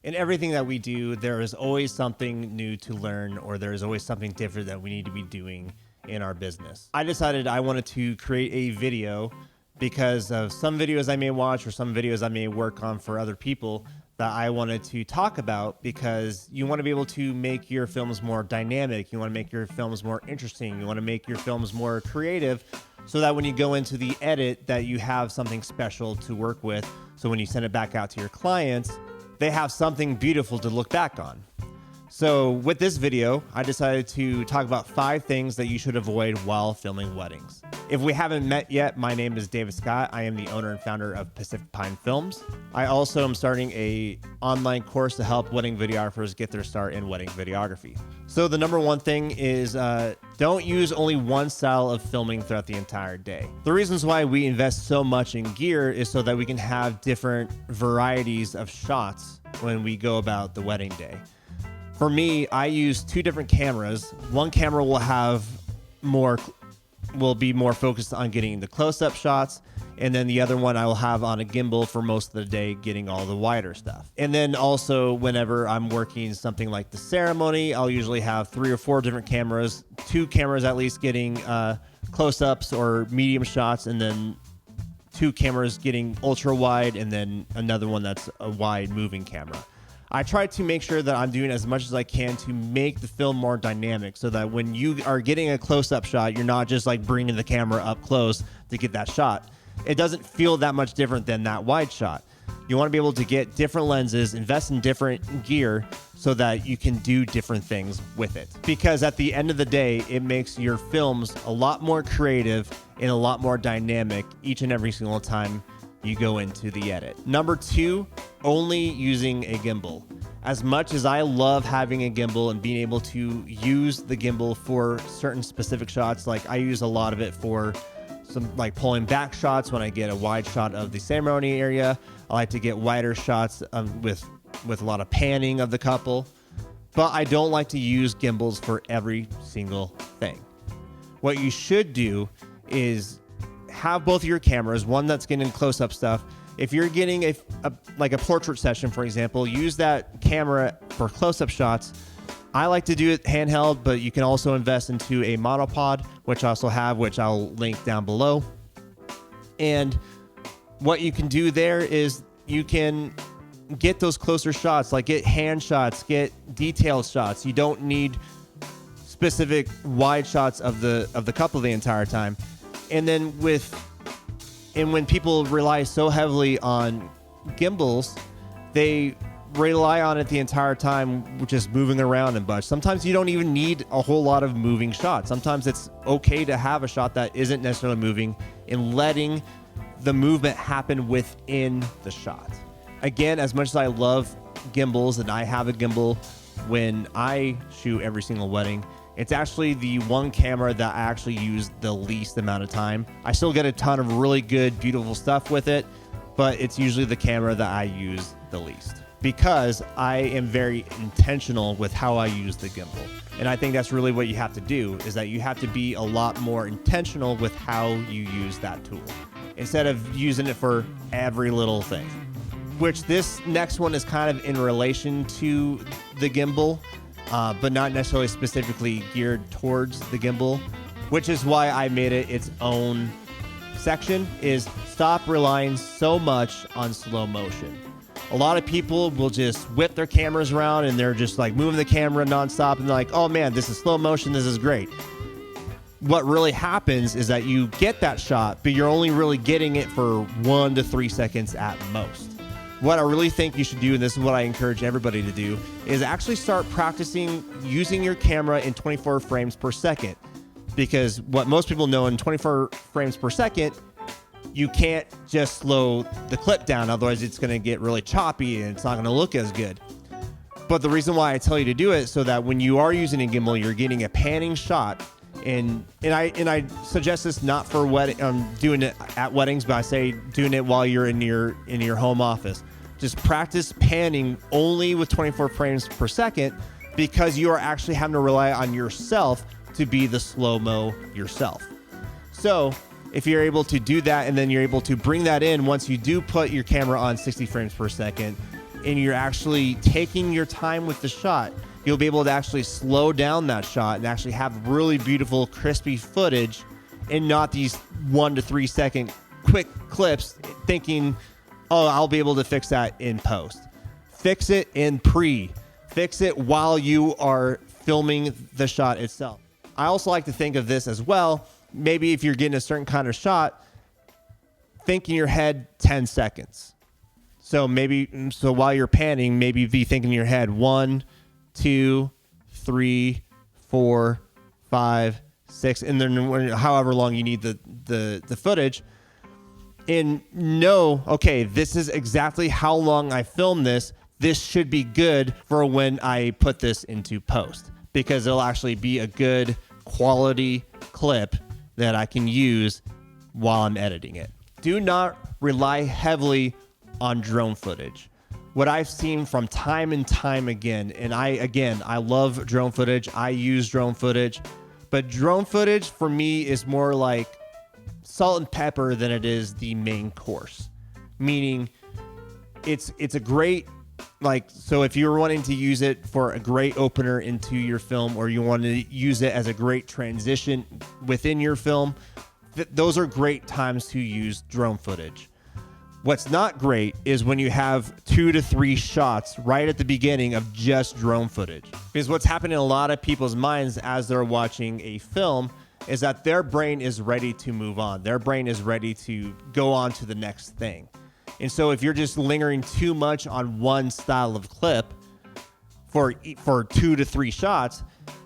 In everything that we do, there is always something new to learn, or there is always something different that we need to be doing in our business. I decided I wanted to create a video because of some videos I may watch or some videos I may work on for other people that I wanted to talk about, because you want to be able to make your films more dynamic. You want to make your films more interesting. You want to make your films more creative, so that when you go into the edit that you have something special to work with. So when you send it back out to your clients, they have something beautiful to look back on. So with this video, I decided to talk about 5 things that you should avoid while filming weddings. If we haven't met yet, my name is David Scott. I am the owner and founder of Pacific Pine Films. I also am starting an online course to help wedding videographers get their start in wedding videography. So the number one thing is don't use only one style of filming throughout the entire day. The reasons why we invest so much in gear is so that we can have different varieties of shots when we go about the wedding day. For me, I use 2 different cameras. One camera will be more focused on getting the close-up shots, and then the other one I will have on a gimbal for most of the day, getting all the wider stuff. And then also, whenever I'm working something like the ceremony, I'll usually have 3 or 4 different cameras, 2 cameras at least getting close-ups or medium shots, and then 2 cameras getting ultra-wide, and then another one that's a wide moving camera. I try to make sure that I'm doing as much as I can to make the film more dynamic, so that when you are getting a close-up shot, you're not just like bringing the camera up close to get that shot. It doesn't feel that much different than that wide shot. You want to be able to get different lenses, invest in different gear, so that you can do different things with it. Because at the end of the day, it makes your films a lot more creative and a lot more dynamic each and every single time you go into the edit. Number 2, only using a gimbal. As much as I love having a gimbal and being able to use the gimbal for certain specific shots, like I use a lot of it for some like pulling back shots when I get a wide shot of the ceremony area. I like to get wider shots with a lot of panning of the couple, but I don't like to use gimbals for every single thing. What you should do is have both of your cameras, one that's getting close-up stuff. If you're getting a portrait session, for example, use that camera for close-up shots. I like to do it handheld, but you can also invest into a monopod, which I also have, which I'll link down below. And what you can do there is you can get those closer shots, like get hand shots, get detailed shots. You don't need specific wide shots of the couple the entire time. And then when people rely so heavily on gimbals, they rely on it the entire time, just moving around and bunch. Sometimes you don't even need a whole lot of moving shots. Sometimes it's okay to have a shot that isn't necessarily moving and letting the movement happen within the shot. Again, as much as I love gimbals, and I have a gimbal when I shoot every single wedding, it's actually the one camera that I actually use the least amount of time. I still get a ton of really good, beautiful stuff with it, but it's usually the camera that I use the least, because I am very intentional with how I use the gimbal. And I think that's really what you have to do, is that you have to be a lot more intentional with how you use that tool, instead of using it for every little thing. Which this next one is kind of in relation to the gimbal, but not necessarily specifically geared towards the gimbal, which is why I made it its own section, is stop relying so much on slow motion. A lot of people will just whip their cameras around and they're just like moving the camera nonstop, and they're like, oh man, this is slow motion, this is great. What really happens is that you get that shot, but you're only really getting it for 1 to 3 seconds at most. What I really think you should do, and this is what I encourage everybody to do, is actually start practicing using your camera in 24 frames per second. Because what most people know, in 24 frames per second, you can't just slow the clip down, otherwise it's going to get really choppy and it's not going to look as good. But the reason why I tell you to do it, so that when you are using a gimbal, you're getting a panning shot. And I suggest this not for doing it at weddings, but I say doing it while you're in your home office. Just practice panning only with 24 frames per second, because you are actually having to rely on yourself to be the slow-mo yourself. So if you're able to do that, and then you're able to bring that in once you do put your camera on 60 frames per second, and you're actually taking your time with the shot, you'll be able to actually slow down that shot and actually have really beautiful, crispy footage and not these 1 to 3 second quick clips thinking, oh, I'll be able to fix that in post. Fix it in pre. Fix it while you are filming the shot itself. I also like to think of this as well. Maybe if you're getting a certain kind of shot, think in your head 10 seconds. So while you're panning, maybe be thinking in your head 1, 2, 3, 4, 5, 6, and then however long you need the footage. And know, okay, this is exactly how long I filmed this. This should be good for when I put this into post, because it'll actually be a good quality clip that I can use while I'm editing it. Do not rely heavily on drone footage. What I've seen from time and time again, and I love drone footage. I use drone footage, but drone footage for me is more like salt and pepper than it is the main course. Meaning it's a great, so if you're wanting to use it for a great opener into your film, or you want to use it as a great transition within your film, those are great times to use drone footage. What's not great is when you have 2 to 3 shots right at the beginning of just drone footage. Because what's happening in a lot of people's minds as they're watching a film is that their brain is ready to move on. Their brain is ready to go on to the next thing. And so if you're just lingering too much on one style of clip for 2 to 3 shots,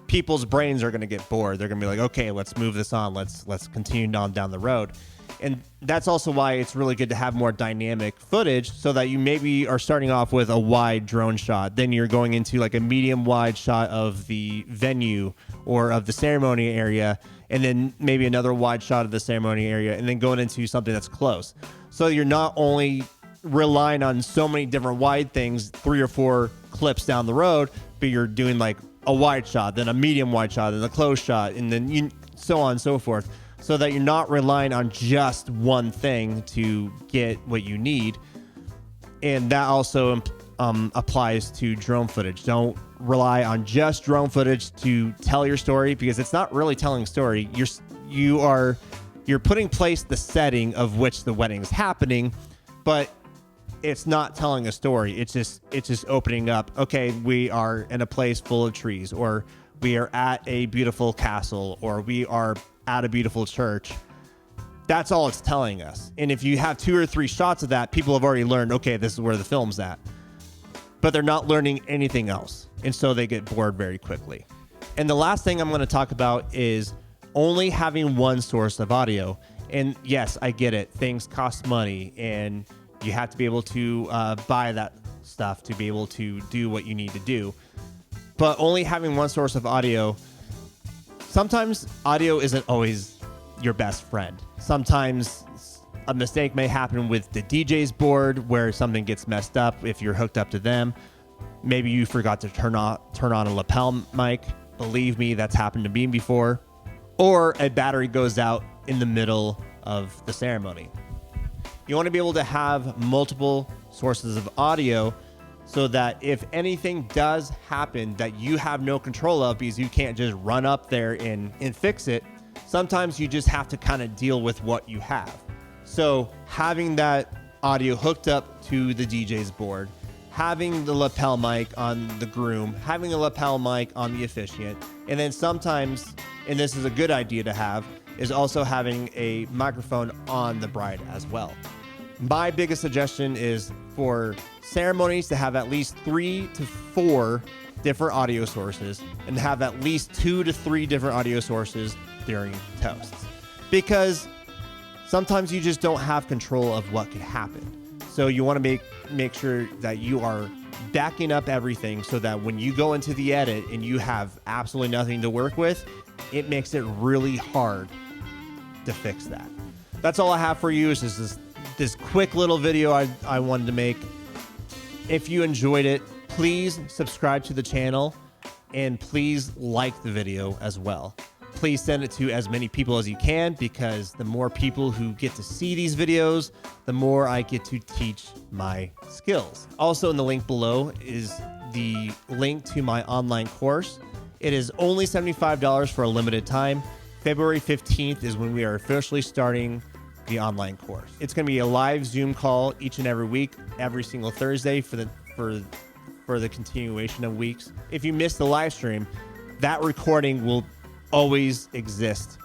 people's brains are going to get bored. They're going to be like, okay, let's move this on. Let's continue on down the road. And that's also why it's really good to have more dynamic footage, so that you maybe are starting off with a wide drone shot. Then you're going into like a medium wide shot of the venue or of the ceremony area, and then maybe another wide shot of the ceremony area, and then going into something that's close. So you're not only relying on so many different wide things, 3 or 4 clips down the road, but you're doing like a wide shot, then a medium wide shot, then a close shot, and then so on and so forth. So that you're not relying on just one thing to get what you need. And that also applies to drone footage. Don't rely on just drone footage to tell your story, because it's not really telling a story. You're putting place the setting of which the wedding is happening, but it's not telling a story. It's just opening up. Okay, we are in a place full of trees, or we are at a beautiful castle, or we are at a beautiful church. That's all it's telling us. And if you have 2 or 3 shots of that, people have already learned, okay, this is where the film's at. But they're not learning anything else. And so they get bored very quickly. And the last thing I'm going to talk about is only having one source of audio. And yes, I get it. Things cost money, and you have to be able to buy that stuff to be able to do what you need to do. But only having one source of audio, sometimes audio isn't always your best friend. Sometimes a mistake may happen with the DJ's board where something gets messed up if you're hooked up to them. Maybe you forgot to turn on a lapel mic. Believe me, that's happened to me before. Or a battery goes out in the middle of the ceremony. You want to be able to have multiple sources of audio, so that if anything does happen that you have no control of, because you can't just run up there and fix it, sometimes you just have to kind of deal with what you have. So having that audio hooked up to the DJ's board, having the lapel mic on the groom, having a lapel mic on the officiant, and then sometimes, and this is a good idea to have, is also having a microphone on the bride as well. My biggest suggestion is for ceremonies to have at least 3 to 4 different audio sources, and have at least 2 to 3 different audio sources during toasts, because sometimes you just don't have control of what could happen. So you want to make sure that you are backing up everything, so that when you go into the edit and you have absolutely nothing to work with, it makes it really hard to fix that. That's all I have for you, is just this quick little video I wanted to make. If you enjoyed it, please subscribe to the channel, and please like the video as well. please send it to as many people as you can, because the more people who get to see these videos, the more I get to teach my skills. Also in the link below is the link to my online course. It is only $75 for a limited time. February 15th is when we are officially starting the online course. It's going to be a live Zoom call each and every week, every single Thursday for the continuation of weeks. If you miss the live stream, that recording will always exist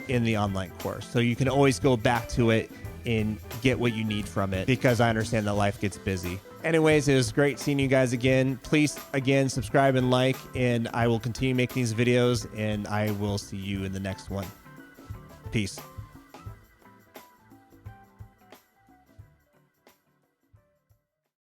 in the online course. So you can always go back to it and get what you need from it, because I understand that life gets busy. Anyways, it was great seeing you guys again. Please, again, subscribe and like, and I will continue making these videos, and I will see you in the next one. Peace.